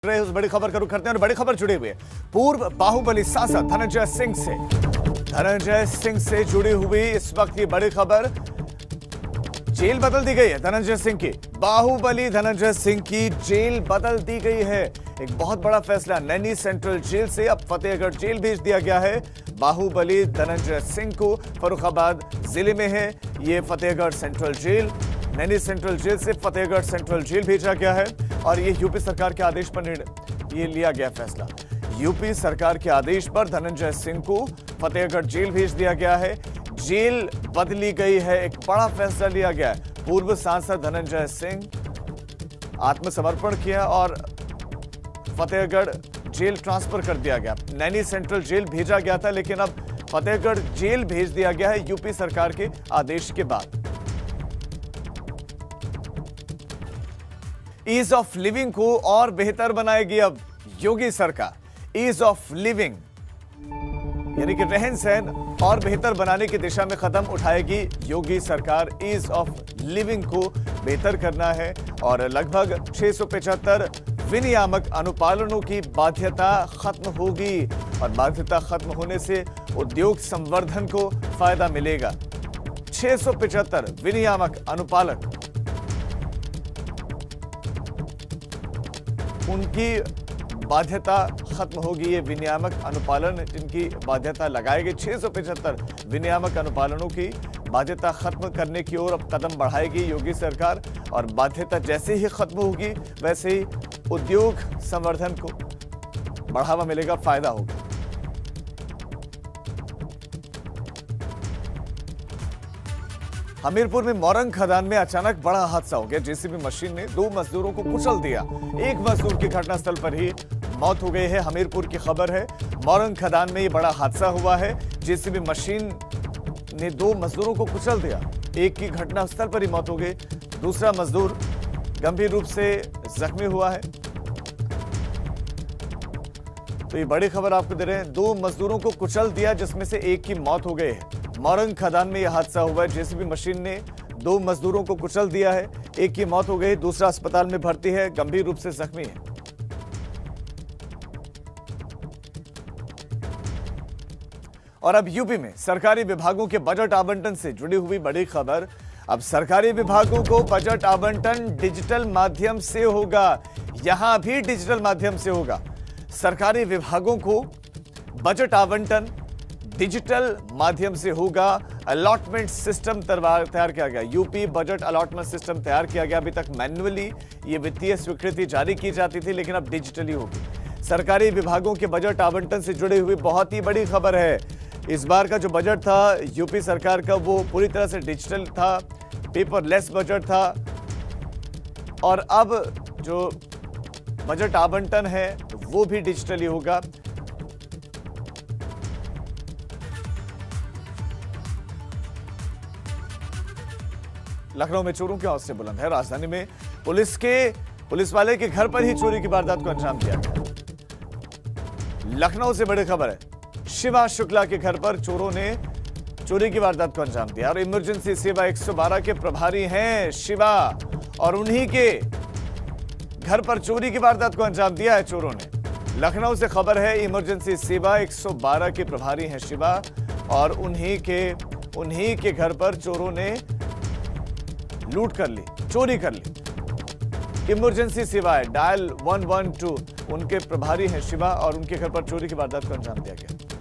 रहे उस बड़ी खबर का रुख करते हैं और बड़ी खबर जुड़ी हुई है पूर्व बाहुबली सांसद धनंजय सिंह से जुड़ी हुई इस वक्त की बड़ी खबर। जेल बदल दी गई है धनंजय सिंह की, बाहुबली धनंजय सिंह की जेल बदल दी गई है। एक बहुत बड़ा फैसला, नैनी सेंट्रल जेल से अब फतेहगढ़ जेल भेज दिया गया है। बाहुबली धनंजय सिंह को फर्रुखाबाद जिले में है ये Fatehgarh central jail, Naini central jail से फतेहगढ़ सेंट्रल जेल भेजा गया है। और ये यूपी सरकार के आदेश पर ये लिया गया फैसला। यूपी सरकार के आदेश पर धनंजय सिंह को फतेहगढ़ जेल भेज दिया गया है। जेल बदली गई है, एक बड़ा फैसला लिया गया है। पूर्व सांसद धनंजय सिंह आत्मसमर्पण किया और फतेहगढ़ जेल ट्रांसफर कर दिया गया। नैनी सेंट्रल जेल भेजा गया था लेकिन अब फतेहगढ़ जेल भेज दिया गया है यूपी सरकार के आदेश के बाद। ईज ऑफ लिविंग को और बेहतर बनाएगी अब योगी सरकार। ईज ऑफ लिविंग यानी कि रहन सहन और बेहतर बनाने की दिशा में कदम उठाएगी योगी सरकार। ईज ऑफ लिविंग को बेहतर करना है और लगभग 675 विनियामक अनुपालनों की बाध्यता खत्म होगी और बाध्यता खत्म होने से उद्योग संवर्धन को फायदा मिलेगा। 675 विनियामक अनुपालक, उनकी बाध्यता खत्म होगी। ये विनियामक अनुपालन जिनकी बाध्यता लगाएगी, 675 विनियामक अनुपालनों की बाध्यता खत्म करने की ओर अब कदम बढ़ाएगी योगी सरकार। और बाध्यता जैसे ही खत्म होगी वैसे ही उद्योग संवर्धन को बढ़ावा मिलेगा, फायदा होगा। हमीरपुर में मोरंग खदान में अचानक बड़ा हादसा हो गया। जेसीबी मशीन ने 2 मजदूरों को कुचल दिया। एक मजदूर की घटनास्थल पर ही मौत हो गई है। हमीरपुर की खबर है, मोरंग खदान में ये बड़ा हादसा हुआ है। जेसीबी मशीन ने 2 मजदूरों को कुचल दिया। एक की घटनास्थल पर ही मौत हो गई, दूसरा मजदूर गंभीर रूप से जख्मी हुआ है। तो ये बड़ी खबर आपको दे रहे हैं, 2 मजदूरों को कुचल दिया जिसमें से एक की मौत हो गई है। मोरंग खदान में यह हादसा हुआ है। जेसीबी मशीन ने 2 मजदूरों को कुचल दिया है, एक की मौत हो गई, दूसरा अस्पताल में भर्ती है, गंभीर रूप से जख्मी है। और अब यूपी में सरकारी विभागों के बजट आवंटन से जुड़ी हुई बड़ी खबर। अब सरकारी विभागों को बजट आवंटन डिजिटल माध्यम से होगा। यहां भी डिजिटल माध्यम से होगा। सरकारी विभागों को बजट आवंटन डिजिटल माध्यम से होगा। अलॉटमेंट सिस्टम तैयार किया गया। यूपी बजट अलॉटमेंट सिस्टम तैयार किया गया। अभी तक मैन्युअली ये वित्तीय स्वीकृति जारी की जाती थी लेकिन अब डिजिटली होगी। सरकारी विभागों के बजट आवंटन से जुड़ी हुई बहुत ही बड़ी खबर है। इस बार का जो बजट था यूपी सरकार का वो पूरी तरह से डिजिटल था, पेपरलेस बजट था। और अब जो बजट आवंटन है वो भी डिजिटली होगा। लखनऊ में चोरों की हौसले बुलंद है। राजधानी में पुलिस वाले के घर पर ही चोरी की वारदात को अंजाम दिया गया। लखनऊ से बड़ी खबर है, शिवा शुक्ला के घर पर चोरों ने चोरी की वारदात को अंजाम दिया। और इमरजेंसी सेवा 112 के प्रभारी हैं शिवा और उन्हीं के घर पर चोरी की वारदात को अंजाम दिया है चोरों ने। लखनऊ से खबर है, इमरजेंसी सेवा 112 के प्रभारी हैं शिवा और उन्हीं के घर पर चोरों ने लूट कर ली, चोरी कर ली। इमरजेंसी सेवाएं डायल 112 उनके प्रभारी हैं शिवा और उनके घर पर चोरी की वारदात को अंजाम दिया गया।